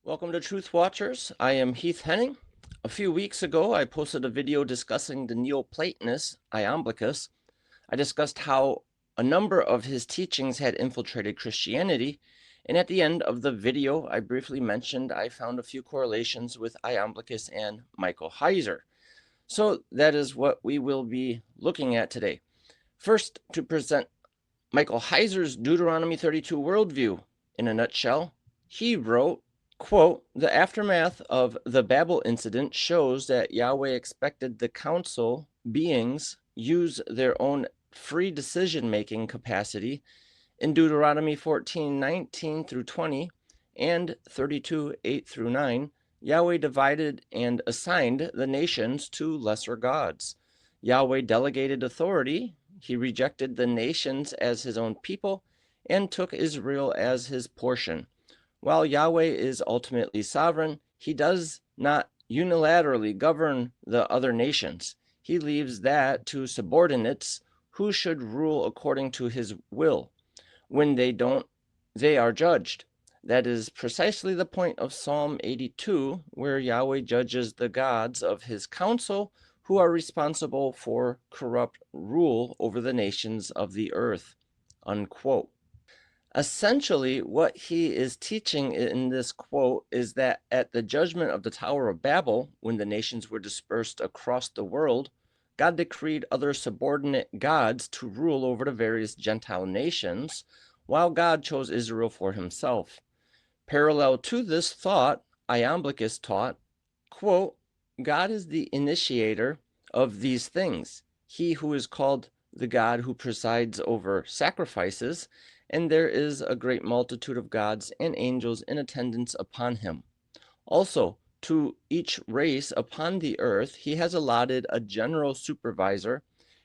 Welcome to Truth Watchers. I am Heath Henning. A few weeks ago, I posted a video discussing the Neo-Platonist Iamblichus. I discussed how a number of his teachings had infiltrated Christianity, and at the end of the video, I briefly mentioned I found a few correlations with Iamblichus and Michael Heiser. So that is what we will be looking at today. First, to present Michael Heiser's Deuteronomy 32 worldview. In a nutshell, he wrote, quote, "The aftermath of the Babel incident shows that Yahweh expected the council beings use their own free decision-making capacity in Deuteronomy 14:19 through 20 and 32:8 through 9. Yahweh divided and assigned the nations to lesser gods. Yahweh delegated authority. He rejected the nations as his own people and took Israel as his portion. While Yahweh is ultimately sovereign, he does not unilaterally govern the other nations. He leaves that to subordinates who should rule according to his will. When they don't, they are judged. That is precisely the point of Psalm 82, where Yahweh judges the gods of his council who are responsible for corrupt rule over the nations of the earth." Unquote. Essentially, what he is teaching in this quote is that at the judgment of the Tower of Babel, when the nations were dispersed across the world, God decreed other subordinate gods to rule over the various Gentile nations, while God chose Israel for himself. Parallel to this thought, Iamblichus taught, quote, "God is the initiator of these things, he who is called the God who presides over sacrifices, and there is a great multitude of gods and angels in attendance upon him. Also, to each race upon the earth he has allotted a general supervisor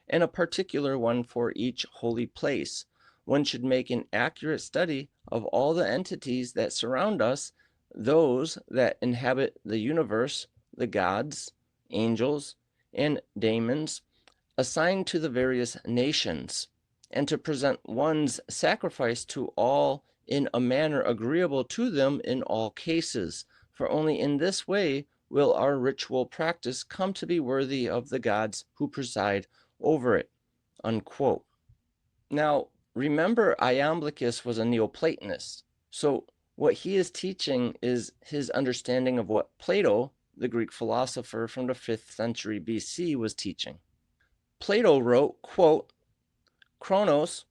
and a particular one for each holy place. One should make an accurate study of all the entities that surround us, those that inhabit the universe, the gods, angels, and daemons, assigned to the various nations, and to present one's sacrifice to all in a manner agreeable to them in all cases, for only in this way will our ritual practice come to be worthy of the gods who preside over it." Unquote. Now, remember, Iamblichus was a Neoplatonist, so what he is teaching is his understanding of what Plato, the Greek philosopher from the 5th century BC, was teaching. Plato wrote, quote, "Kronos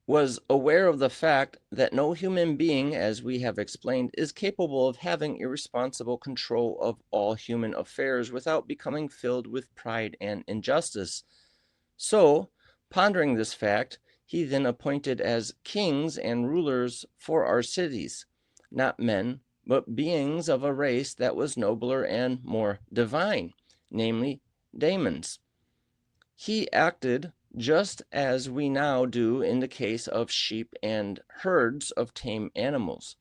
was aware of the fact that no human being, as we have explained, is capable of having irresponsible control of all human affairs without becoming filled with pride and injustice. So, pondering this fact, he then appointed as kings and rulers for our cities, not men, but beings of a race that was nobler and more divine, namely daemons. He acted just as we now do in the case of sheep and herds of tame animals.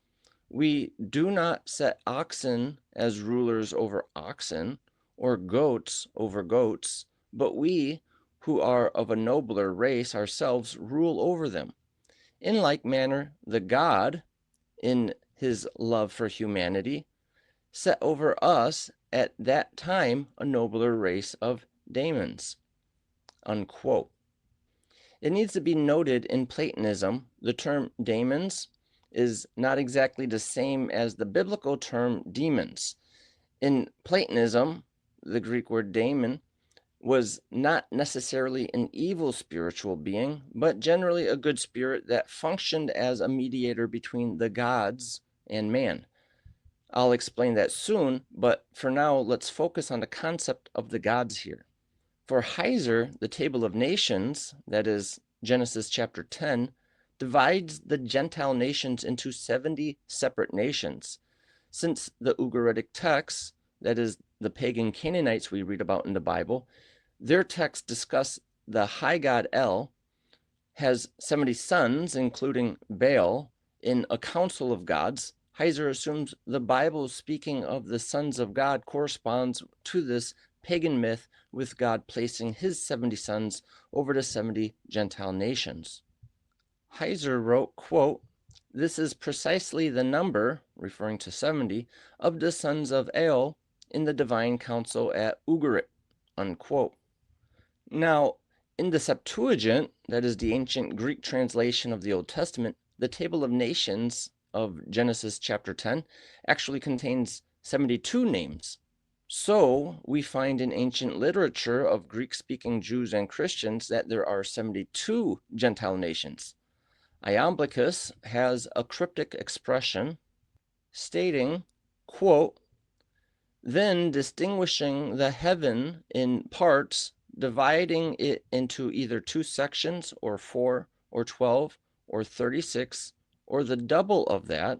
We do not set oxen as rulers over oxen, or goats over goats, but we, who are of a nobler race ourselves, rule over them. In like manner, the God, in his love for humanity, set over us at that time a nobler race of daemons." Unquote. It needs to be noted in Platonism, the term daemons is not exactly the same as the biblical term demons. In Platonism, the Greek word daemon was not necessarily an evil spiritual being, but generally a good spirit that functioned as a mediator between the gods and man. I'll explain that soon, but for now, let's focus on the concept of the gods here. For Heiser, the table of nations, that is Genesis chapter 10, divides the Gentile nations into 70 separate nations. Since the Ugaritic texts, that is the pagan Canaanites we read about in the Bible, their texts discuss the high god El has 70 sons, including Baal, in a council of gods. Heiser assumes the Bible speaking of the sons of God corresponds to this pagan myth, with God placing his 70 sons over the 70 Gentile nations. Heiser wrote, quote, This is precisely the number, referring to 70, of the sons of El in the divine council at Ugarit, unquote. Now, in the Septuagint, that is the ancient Greek translation of the Old Testament, the table of nations of Genesis chapter 10 actually contains 72 names. So, we find in ancient literature of Greek-speaking Jews and Christians that there are 72 Gentile nations. Iamblichus has a cryptic expression stating, quote, then distinguishing the heaven in parts, dividing it into either 2 sections, or 4, or 12, or 36, or the double of that.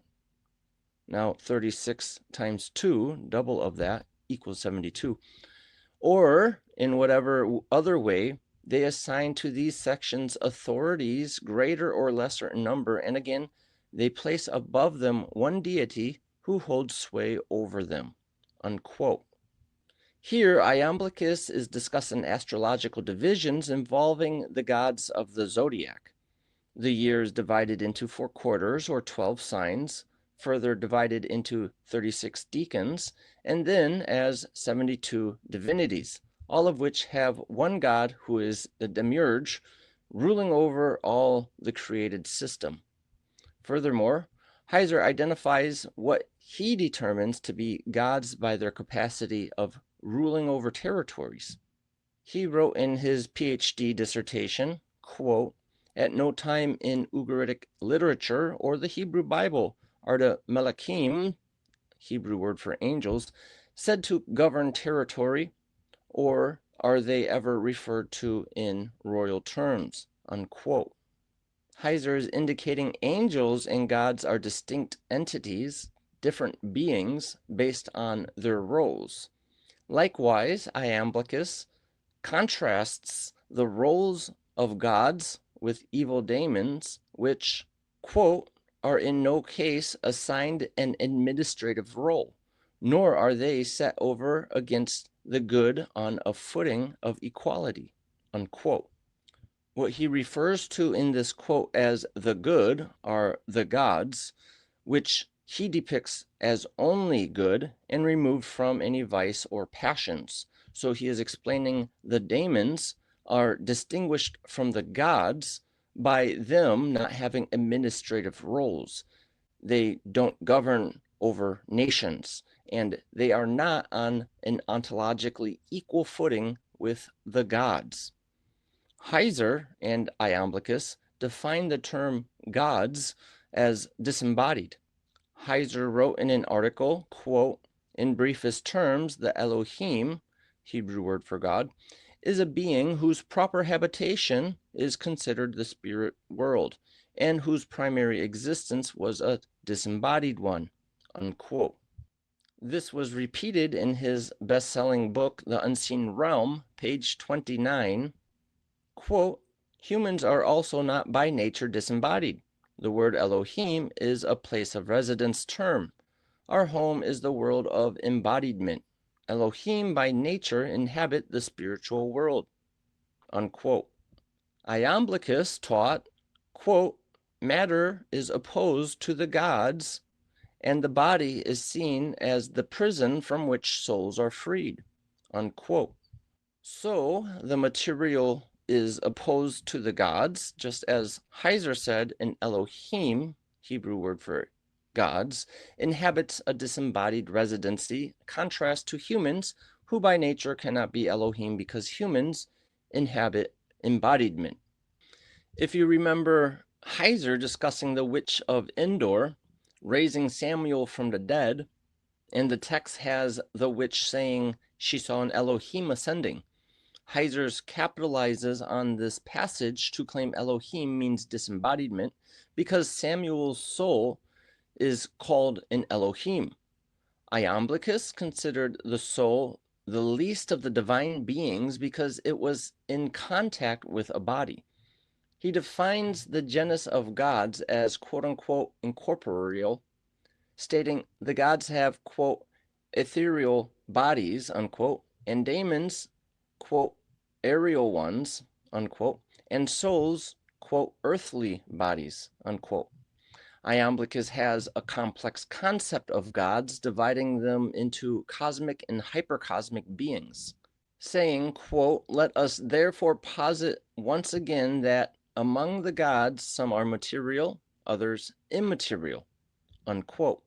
Now, 36 times 2, double of that, equals 72. Or, in whatever other way, they assign to these sections authorities greater or lesser in number, and again, they place above them one deity who holds sway over them, unquote. Here, Iamblichus is discussing astrological divisions involving the gods of the zodiac. The year is divided into 4 quarters, or 12 signs, further divided into 36 decans, and then as 72 divinities, all of which have one god who is the demiurge, ruling over all the created system. Furthermore, Heiser identifies what he determines to be gods by their capacity of ruling over territories. He wrote in his PhD dissertation, quote, at no time in Ugaritic literature or the Hebrew Bible are the Melachim, Hebrew word for angels, said to govern territory, or are they ever referred to in royal terms, unquote. Heiser is indicating angels and gods are distinct entities, different beings based on their roles. Likewise, Iamblichus contrasts the roles of gods with evil daemons, which, quote, are in no case assigned an administrative role, nor are they set over against the good on a footing of equality, unquote. What he refers to in this quote as the good are the gods, which he depicts as only good and removed from any vice or passions. So he is explaining the daemons are distinguished from the gods by them not having administrative roles. They don't govern over nations, and they are not on an ontologically equal footing with the gods. Heiser and Iamblichus define the term gods as disembodied. Heiser wrote in an article, quote, in briefest terms, the Elohim, Hebrew word for God, is a being whose proper habitation is considered the spirit world, and whose primary existence was a disembodied one, unquote. This was repeated in his best-selling book, The Unseen Realm, page 29, quote, humans are also not by nature disembodied. The word Elohim is a place of residence term. Our home is the world of embodiment. Elohim by nature inhabit the spiritual world, unquote. Iamblichus taught, quote, matter is opposed to the gods, and the body is seen as the prison from which souls are freed, unquote. So the material is opposed to the gods, just as Heiser said an Elohim, Hebrew word for gods, inhabits a disembodied residency, contrast to humans, who by nature cannot be Elohim because humans inhabit embodiment. If you remember Heiser discussing the witch of Endor, raising Samuel from the dead, and the text has the witch saying she saw an Elohim ascending. Heiser capitalizes on this passage to claim Elohim means disembodiment because Samuel's soul is called an Elohim. Iamblichus considered the soul the least of the divine beings because it was in contact with a body. He defines the genus of gods as quote-unquote incorporeal, stating the gods have, quote, ethereal bodies, unquote, and daemons, quote, aerial ones, unquote, and souls, quote, earthly bodies, unquote. Iamblichus has a complex concept of gods, dividing them into cosmic and hypercosmic beings, saying, quote, "Let us therefore posit once again that among the gods some are material, others immaterial," unquote.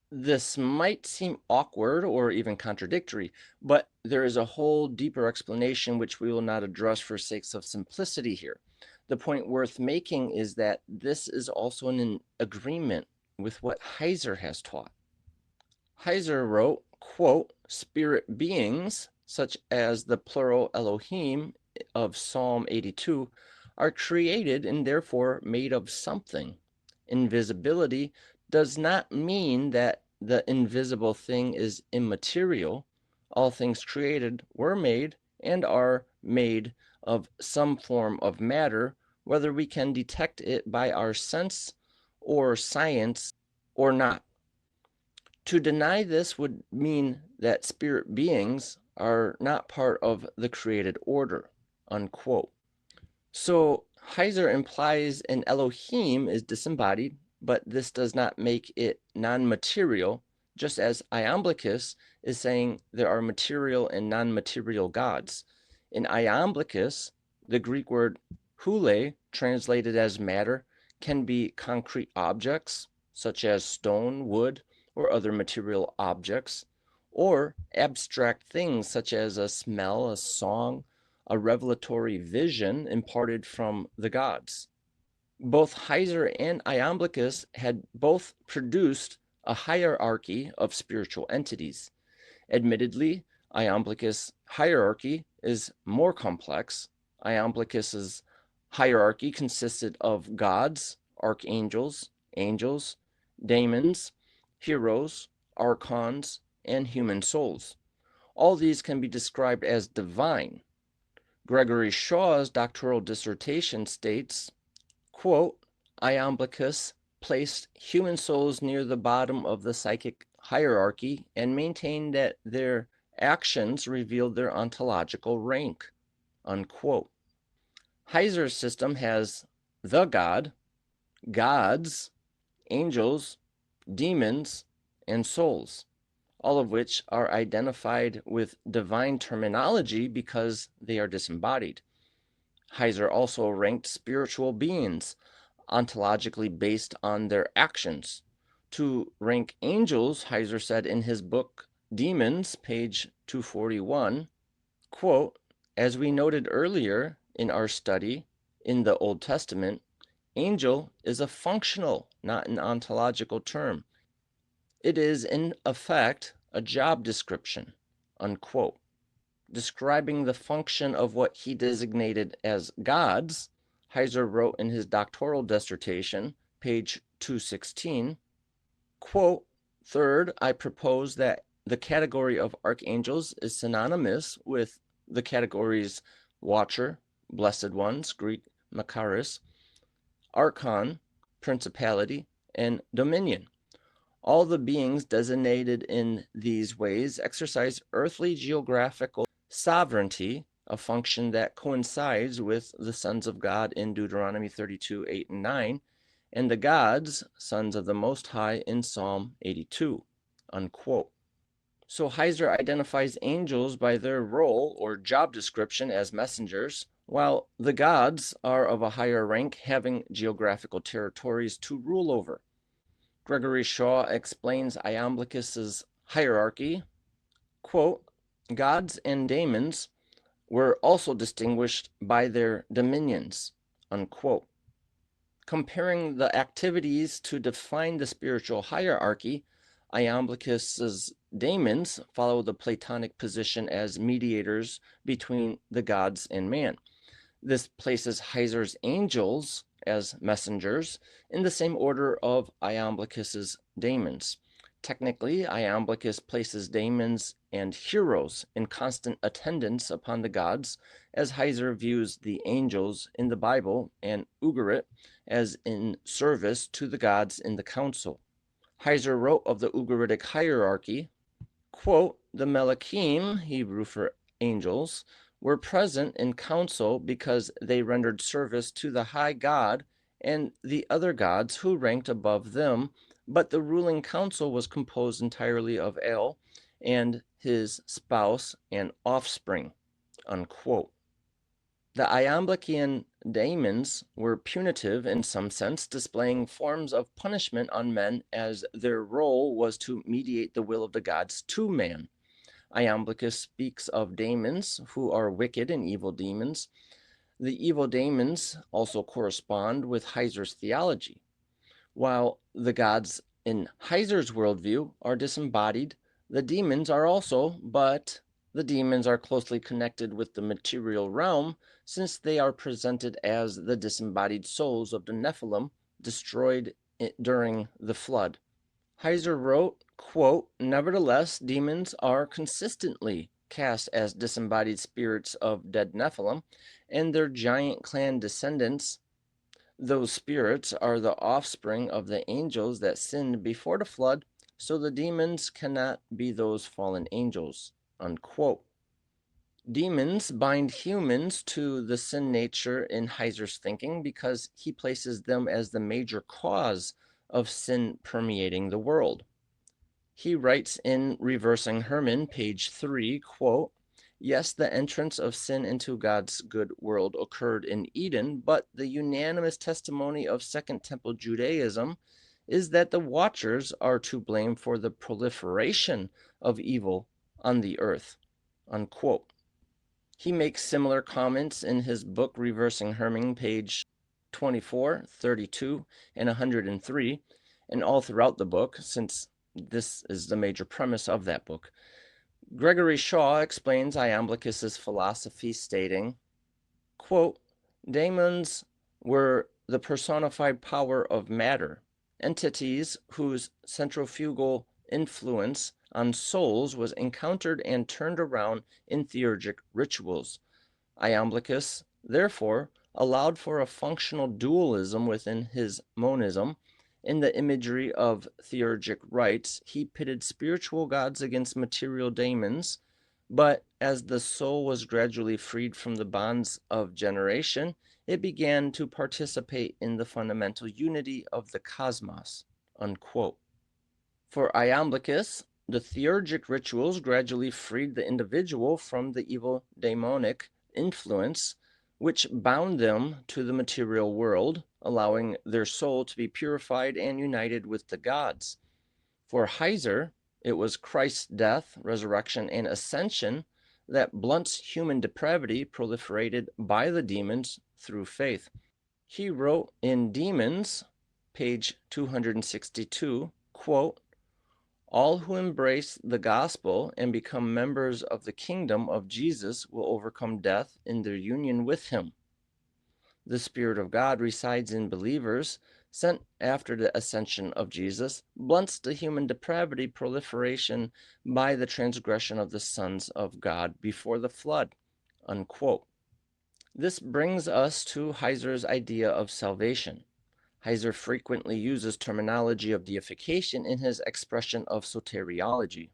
This might seem awkward or even contradictory, but there is a whole deeper explanation which we will not address for sakes of simplicity here. The point worth making is that this is also in agreement with what Heiser has taught. Heiser wrote, quote, "Spirit beings, such as the plural Elohim of Psalm 82, are created and therefore made of something. Invisibility does not mean that the invisible thing is immaterial. All things created were made and are made of some form of matter, whether we can detect it by our sense or science or not. To deny this would mean that spirit beings are not part of the created order," unquote. So Heiser implies an Elohim is disembodied, but this does not make it non-material, just as Iamblichus is saying there are material and non-material gods. In Iamblichus, the Greek word hule, translated as matter, can be concrete objects, such as stone, wood, or other material objects, or abstract things such as a smell, a song, a revelatory vision imparted from the gods. Both Heiser and Iamblichus had both produced a hierarchy of spiritual entities. Admittedly, Iamblichus' hierarchy is more complex. Iamblichus's hierarchy consisted of gods, archangels, angels, daemons, heroes, archons, and human souls. All these can be described as divine. Gregory Shaw's doctoral dissertation states, quote, "Iamblichus placed human souls near the bottom of the psychic hierarchy and maintained that their actions revealed their ontological rank," unquote. Heiser's system has the God, gods, angels, demons, and souls, all of which are identified with divine terminology because they are disembodied. Heiser also ranked spiritual beings ontologically based on their actions. To rank angels, Heiser said in his book Demons, page 241, quote, "As we noted earlier in our study in the Old Testament, angel is a functional, not an ontological term. It is, in effect, a job description," unquote. Describing the function of what he designated as gods, Heiser wrote in his doctoral dissertation, page 216, quote, "Third, I propose that the category of archangels is synonymous with the categories watcher, blessed ones, Greek Makaris, archon, principality, and dominion. All the beings designated in these ways exercise earthly geographical sovereignty, a function that coincides with the sons of God in Deuteronomy 32, 8, and 9, and the gods, sons of the Most High, in Psalm 82, unquote. So Heiser identifies angels by their role or job description as messengers, while the gods are of a higher rank, having geographical territories to rule over. Gregory Shaw explains Iamblichus's hierarchy, quote, "Gods and daemons were also distinguished by their dominions," unquote. Comparing the activities to define the spiritual hierarchy, Iamblichus's daemons follow the Platonic position as mediators between the gods and man. This places Heiser's angels as messengers in the same order of Iamblichus's daemons. Technically, Iamblichus places daemons and heroes in constant attendance upon the gods, as Heiser views the angels in the Bible and Ugarit as in service to the gods in the council. Heiser wrote of the Ugaritic hierarchy, quote, "The Melachim, Hebrew for angels, were present in council because they rendered service to the high God and the other gods who ranked above them, but the ruling council was composed entirely of El and his spouse and offspring, unquote. The Iamblichian daemons were punitive in some sense, displaying forms of punishment on men as their role was to mediate the will of the gods to man. Iamblichus speaks of daemons who are wicked and evil demons. The evil daemons also correspond with Heiser's theology. While the gods in Heiser's worldview are disembodied, the demons are also, but the demons are closely connected with the material realm since they are presented as the disembodied souls of the Nephilim destroyed during the flood. Heiser wrote, quote, "Nevertheless, demons are consistently cast as disembodied spirits of dead Nephilim, and their giant clan descendants. Those spirits are the offspring of the angels that sinned before the flood, so the demons cannot be those fallen angels," unquote. Demons bind humans to the sin nature in Heiser's thinking because he places them as the major cause of sin permeating the world. He writes in Reversing Herman, page 3, quote, "Yes, the entrance of sin into God's good world occurred in Eden, but the unanimous testimony of Second Temple Judaism is that the Watchers are to blame for the proliferation of evil on the earth," unquote. He makes similar comments in his book Reversing Herman, page 24, 32, and 103, and all throughout the book, since this is the major premise of that book. Gregory Shaw explains Iamblichus's philosophy, stating, quote, "Daemons were the personified power of matter, entities whose centrifugal influence on souls was encountered and turned around in theurgic rituals. Iamblichus, therefore, allowed for a functional dualism within his monism. In the imagery of theurgic rites, he pitted spiritual gods against material daemons, but as the soul was gradually freed from the bonds of generation, it began to participate in the fundamental unity of the cosmos," unquote. For Iamblichus, the theurgic rituals gradually freed the individual from the evil daemonic influence, which bound them to the material world, allowing their soul to be purified and united with the gods. For Heiser, it was Christ's death, resurrection, and ascension that blunts human depravity proliferated by the demons through faith. He wrote in Demons, page 262, quote, "All who embrace the gospel and become members of the kingdom of Jesus will overcome death in their union with him. The Spirit of God resides in believers, sent after the ascension of Jesus, blunts the human depravity proliferation by the transgression of the sons of God before the flood," unquote. This brings us to Heiser's idea of salvation. Heiser frequently uses terminology of deification in his expression of soteriology.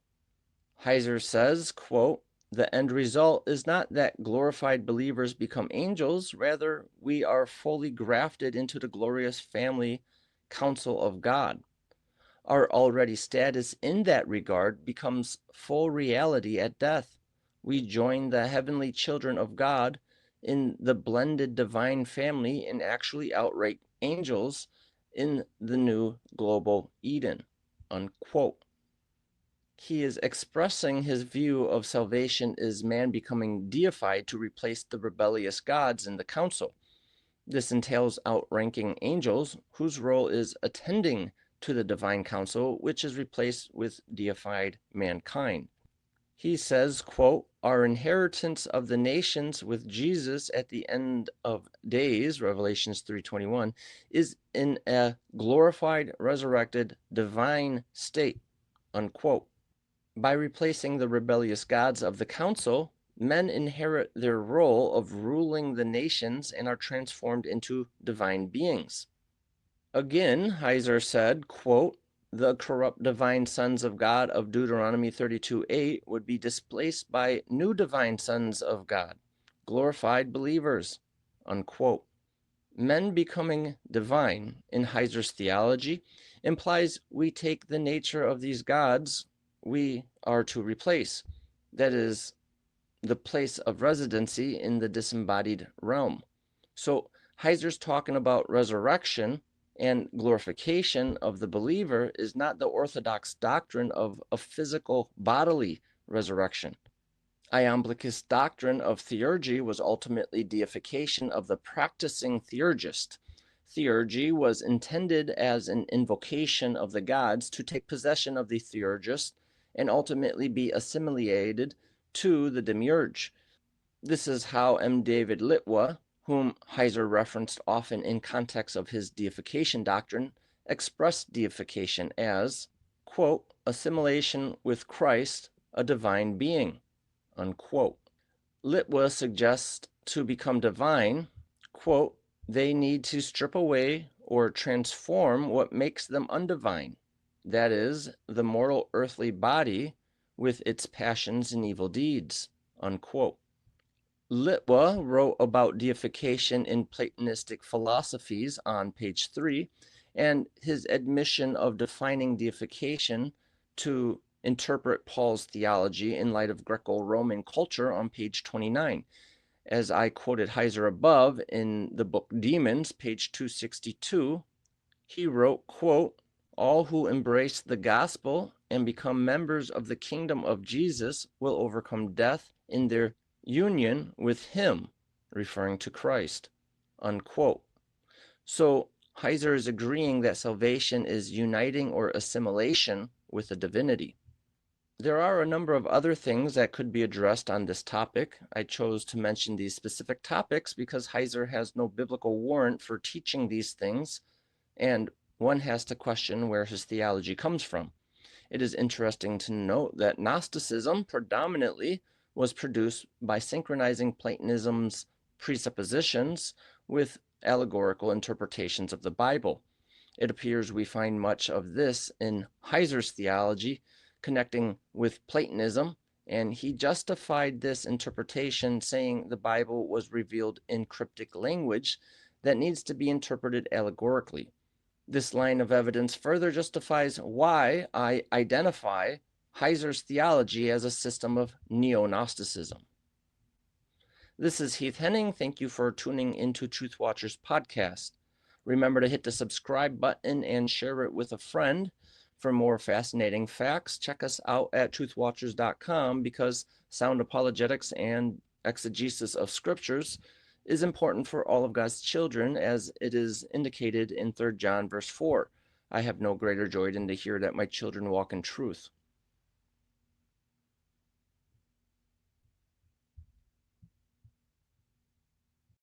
Heiser says, quote, "The end result is not that glorified believers become angels, rather we are fully grafted into the glorious family council of God. Our already status in that regard becomes full reality at death. We join the heavenly children of God in the blended divine family and actually outright angels in the new global Eden," unquote. He is expressing his view of salvation as man becoming deified to replace the rebellious gods in the council. This entails outranking angels, whose role is attending to the divine council, which is replaced with deified mankind. He says, quote, "Our inheritance of the nations with Jesus at the end of days," Revelations 3:21, "is in a glorified, resurrected, divine state," unquote. By replacing the rebellious gods of the council, men inherit their role of ruling the nations and are transformed into divine beings. Again, Heiser said, quote, "The corrupt divine sons of God of Deuteronomy 32:8 would be displaced by new divine sons of God, glorified believers," unquote. Men becoming divine in Heiser's theology implies we take the nature of these gods we are to replace, that is, the place of residency in the disembodied realm. So Heiser's talking about resurrection and glorification of the believer is not the orthodox doctrine of a physical bodily resurrection. Iamblichus' doctrine of theurgy was ultimately deification of the practicing theurgist. Theurgy was intended as an invocation of the gods to take possession of the theurgist and ultimately be assimilated to the demiurge. This is how M. David Litwa, whom Heiser referenced often in context of his deification doctrine, expressed deification as, quote, assimilation with Christ, a divine being, unquote. Litwa suggests to become divine, quote, they need to strip away or transform what makes them undivine, that is, the mortal earthly body with its passions and evil deeds, unquote. Litwa wrote about deification in Platonistic philosophies on page 3, and his admission of defining deification to interpret Paul's theology in light of Greco-Roman culture on page 29. As I quoted Heiser above in the book Demons, page 262, he wrote, quote, all who embrace the gospel and become members of the kingdom of Jesus will overcome death in their union with him, referring to Christ, unquote. So Heiser is agreeing that salvation is uniting or assimilation with the divinity. There are a number of other things that could be addressed on this topic. I chose to mention these specific topics because Heiser has no biblical warrant for teaching these things, and one has to question where his theology comes from. It is interesting to note that Gnosticism predominantly was produced by synchronizing Platonism's presuppositions with allegorical interpretations of the Bible. It appears we find much of this in Heiser's theology, connecting with Platonism, and he justified this interpretation saying the Bible was revealed in cryptic language that needs to be interpreted allegorically. This line of evidence further justifies why I identify Heiser's theology as a system of Neo-Gnosticism. This is Heath Henning. Thank you for tuning into Truth Watchers podcast. Remember to hit the subscribe button and share it with a friend. For more fascinating facts, check us out at truthwatchers.com because sound apologetics and exegesis of scriptures is important for all of God's children, as it is indicated in 3 John verse 4. I have no greater joy than to hear that my children walk in truth.